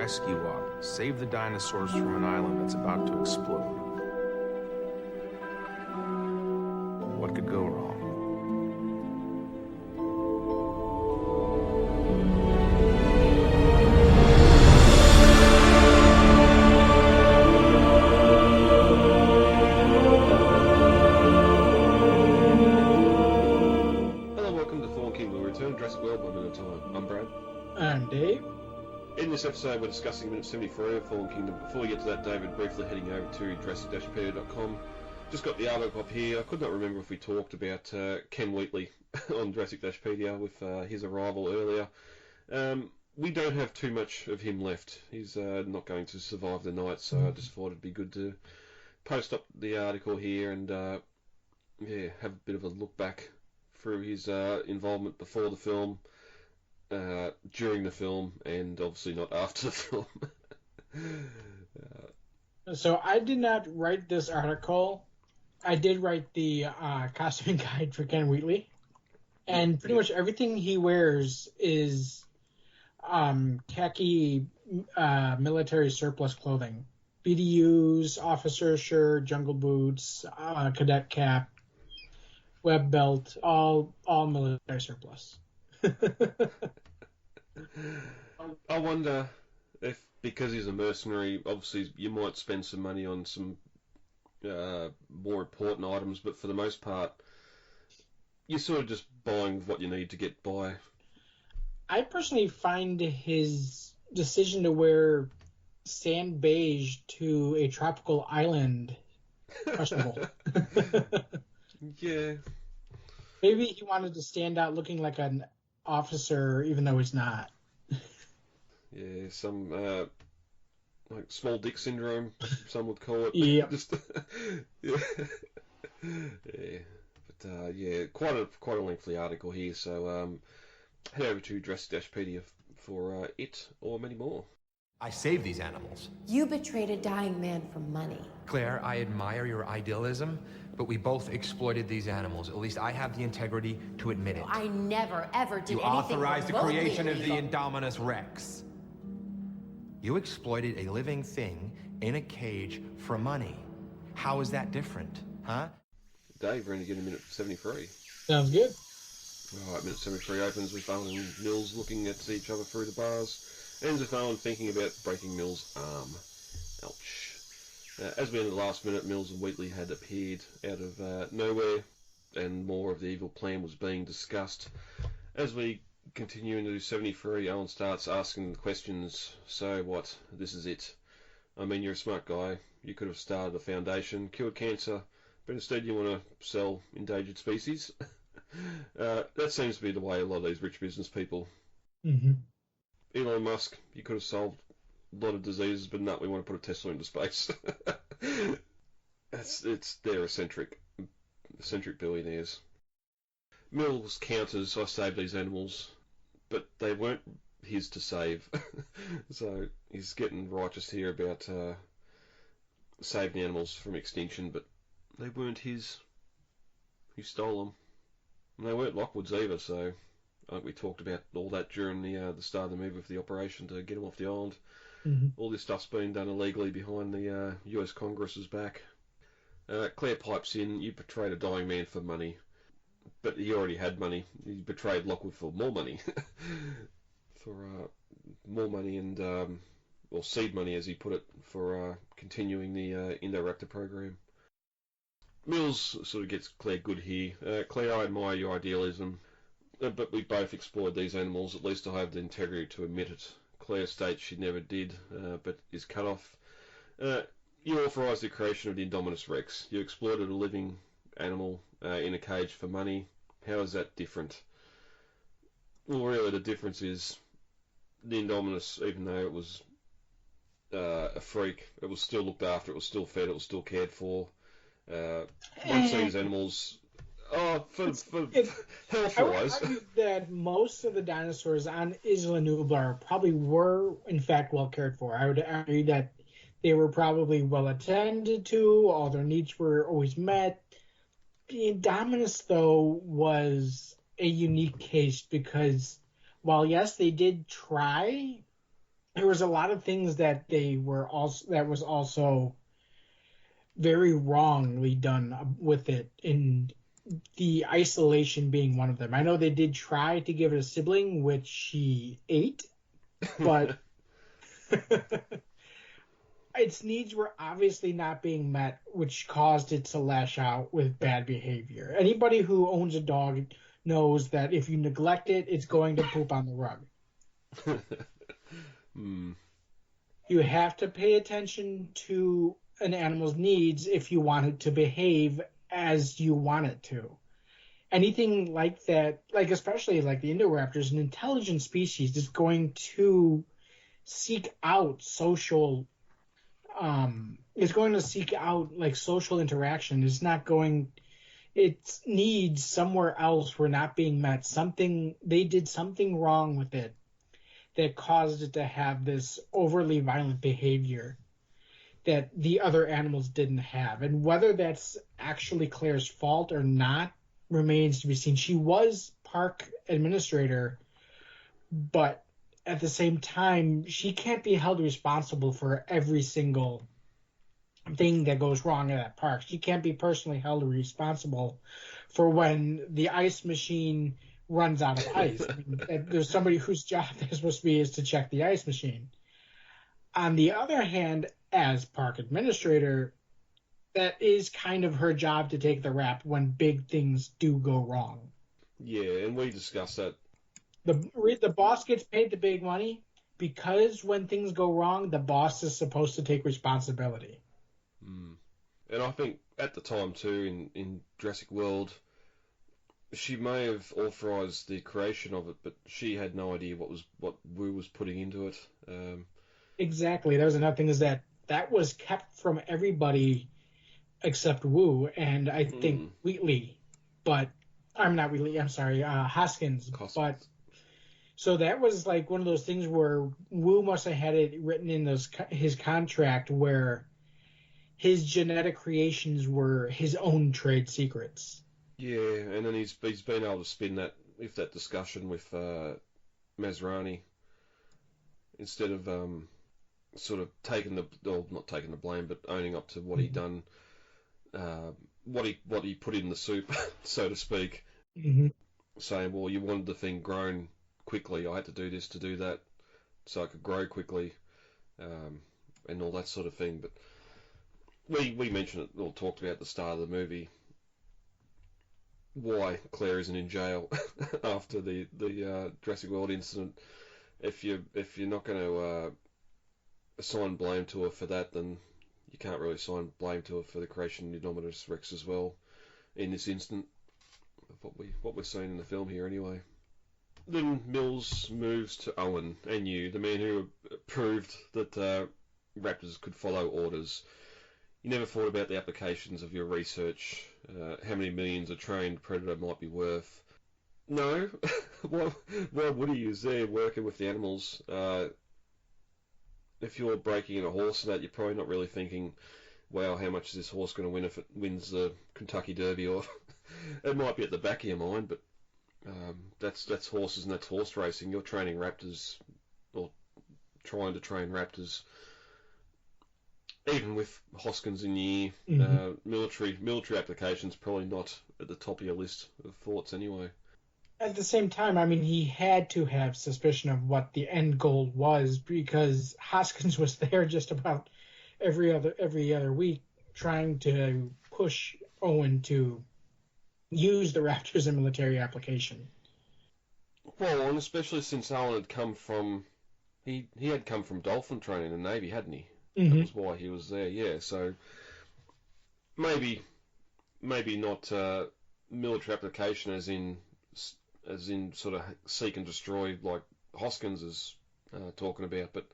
rescue op. Save the dinosaurs from an island that's about to explode. What could go wrong? Jurassic World Minutes. I'm Brad. I'm Dave. In this episode, we're discussing minute 73 of Fallen Kingdom. Before we get to that, David, briefly heading over to Jurassic-Pedia.com. Just got the article up here. I could not remember if we talked about Ken Wheatley on Jurassic-Pedia with his arrival earlier. We don't have too much of him left. He's not going to survive the night, so I just thought it'd be good to post up the article here and have a bit of a look back through his involvement before the film, during the film, and obviously not after the film. So I did not write this article. I did write the costuming guide for Ken Wheatley. And pretty much everything he wears is khaki military surplus clothing. BDUs, officer shirt, jungle boots, cadet cap, web belt, all military surplus. I wonder if, because he's a mercenary, obviously you might spend some money on some more important items, but for the most part, you're sort of just buying what you need to get by. I personally find his decision to wear sand beige to a tropical island questionable. Yeah. Maybe he wanted to stand out looking like an officer, even though he's not. Yeah, some like small dick syndrome, some would call it. Yep. Just yeah. Yeah. But quite a lengthy article here. So head over to Jurassic-Pedia for it or many more. I saved these animals. You betrayed a dying man for money. Claire, I admire your idealism, but we both exploited these animals. At least I have the integrity to admit it. I never, ever did You anything authorized the remotely creation of the illegal. Indominus Rex. You exploited a living thing in a cage for money. How is that different, huh? Dave, we're going to get a minute 73. Sounds good. Alright, minute 73 opens with Owen and Mills looking at each other through the bars. Ends with Owen thinking about breaking Mills' arm. Ouch. As we end the last minute, Mills and Wheatley had appeared out of nowhere, and more of the evil plan was being discussed. As we continue into 73, Owen starts asking the questions. So what? This is it. I mean, you're a smart guy. You could have started a foundation, cured cancer, but instead you want to sell endangered species. That seems to be the way a lot of these rich business people. Mm-hmm. Elon Musk, you could have solved a lot of diseases, but no, we want to put a Tesla into space. They're eccentric billionaires. Mills counters, I saved these animals, but they weren't his to save. So he's getting righteous here about saving animals from extinction, but they weren't his. He stole them. And they weren't Lockwood's either, so I think we talked about all that during the start of the movie with the operation to get them off the island. Mm-hmm. All this stuff's been done illegally behind the US Congress's back. Claire pipes in, you betrayed a dying man for money. But he already had money. He betrayed Lockwood for more money. For more money and, or seed money as he put it, for continuing the Indoraptor program. Mills sort of gets Claire good here. Claire, I admire your idealism, but we both explored these animals. At least I have the integrity to admit it. Claire states she never did, but is cut off. You authorised the creation of the Indominus Rex. You exploited a living animal in a cage for money. How is that different? Well, really, the difference is the Indominus, even though it was a freak, it was still looked after, it was still fed, it was still cared for. Once these animals... for health-wise... I would argue that most of the dinosaurs on Isla Nublar probably were, in fact, well cared for. I would argue that they were probably well attended to, all their needs were always met. The Indominus, though, was a unique case because while, yes, they did try there was a lot of things that was also very wrongly done with it, and the isolation being one of them. I know they did try to give it a sibling, which she ate, but its needs were obviously not being met, which caused it to lash out with bad behavior. Anybody who owns a dog knows that if you neglect it, it's going to poop on the rug. You have to pay attention to an animal's needs if you want it to behave as you want it to. Anything like that, like especially like the Indoraptors, an intelligent species is going to seek out is going to seek out like social interaction. It's not going, its needs somewhere else were not being met. They did something wrong with it that caused it to have this overly violent behavior that the other animals didn't have. And whether that's actually Claire's fault or not remains to be seen. She was park administrator, but at the same time, she can't be held responsible for every single thing that goes wrong at that park. She can't be personally held responsible for when the ice machine runs out of ice. I mean, there's somebody whose job that's supposed to be is to check the ice machine. On the other hand, as park administrator, that is kind of her job to take the rap when big things do go wrong. Yeah, and we discussed that. The boss gets paid the big money because when things go wrong, the boss is supposed to take responsibility. And I think at the time too, in Jurassic World, she may have authorised the creation of it, but she had no idea what Wu was putting into it. Exactly. That was another thing, is that was kept from everybody except Wu and I think Wheatley, but I'm not Wheatley. I'm sorry, Hoskins. But so that was like one of those things where Wu must have had it written in his contract where his genetic creations were his own trade secrets. Yeah, and then he's been able to spin that discussion with Masrani instead of sort of not taking the blame, but owning up to what he'd done, what he put in the soup, so to speak. Saying, well, you wanted the thing grown quickly, I had to do this to do that, so I could grow quickly, and all that sort of thing. But we mentioned it, or talked about at the start of the movie, why Claire isn't in jail after the Jurassic World incident. If you're not going to assign blame to her for that, then you can't really assign blame to her for the creation of Indominus Rex as well. In this instant, of what we're seeing in the film here, anyway. Then Mills moves to Owen and you, the man who proved that raptors could follow orders. You never thought about the applications of your research, how many millions a trained predator might be worth. No, why would he use there working with the animals? If you're breaking in a horse and that, you're probably not really thinking, wow, how much is this horse going to win if it wins the Kentucky Derby? Or it might be at the back of your mind, but that's horses and that's horse racing. You're training raptors, or trying to train raptors. Even with Hoskins in the ear, military applications probably not at the top of your list of thoughts anyway. At the same time, I mean, he had to have suspicion of what the end goal was, because Hoskins was there just about every other week trying to push Owen to use the raptors in military application. Well, and especially since Owen had come from he had come from dolphin training in the Navy, hadn't he? That was why he was there. Yeah, so maybe not military application as in sort of seek and destroy like Hoskins is talking about, but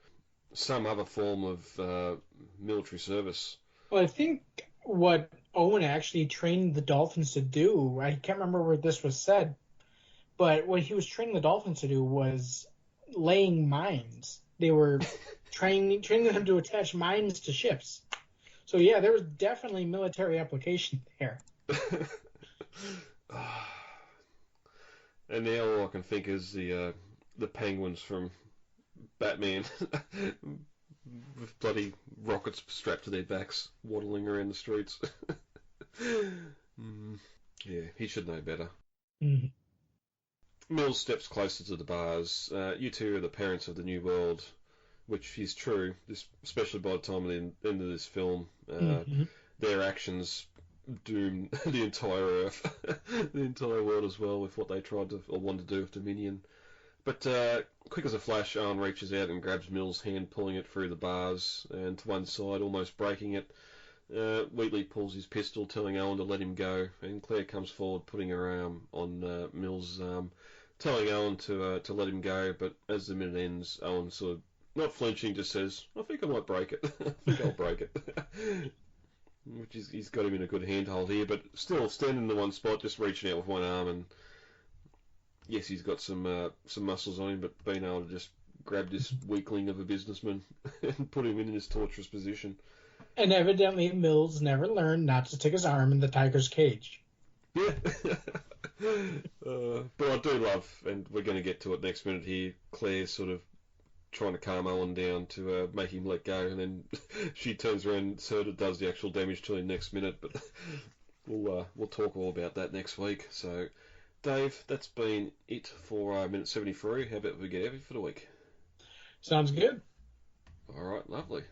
some other form of military service. Well, I think what Owen actually trained the dolphins to do, I can't remember where this was said, but what he was training the dolphins to do was laying mines. They were training them to attach mines to ships. So yeah, there was definitely military application there. And now all I can think is the penguins from Batman with bloody rockets strapped to their backs, waddling around the streets. Yeah, he should know better. Mm-hmm. Mills steps closer to the bars. You two are the parents of the new world, which is true, especially by the time of the end of this film. Their actions doom the entire Earth, the entire world as well, with what they tried to or wanted to do with Dominion. But quick as a flash, Owen reaches out and grabs Mills' hand, pulling it through the bars and to one side, almost breaking it. Wheatley pulls his pistol, telling Owen to let him go, and Claire comes forward, putting her arm on Mills' arm, telling Owen to let him go. But as the minute ends, Owen sort of, not flinching, just says, "I think I might break it. I think I'll break it." Which is, he's got him in a good handhold here, but still standing in the one spot, just reaching out with one arm, and yes, he's got some muscles on him, but being able to just grab this weakling of a businessman and put him in this torturous position. And evidently Mills never learned not to stick his arm in the tiger's cage. Yeah. But I do love, and we're going to get to it next minute here, Claire sort of trying to calm Owen down to make him let go, and then she turns around and sort of does the actual damage to him next minute, but we'll talk all about that next week. So, Dave, that's been it for minute 73. How about we get heavy for the week? Sounds good. All right, lovely.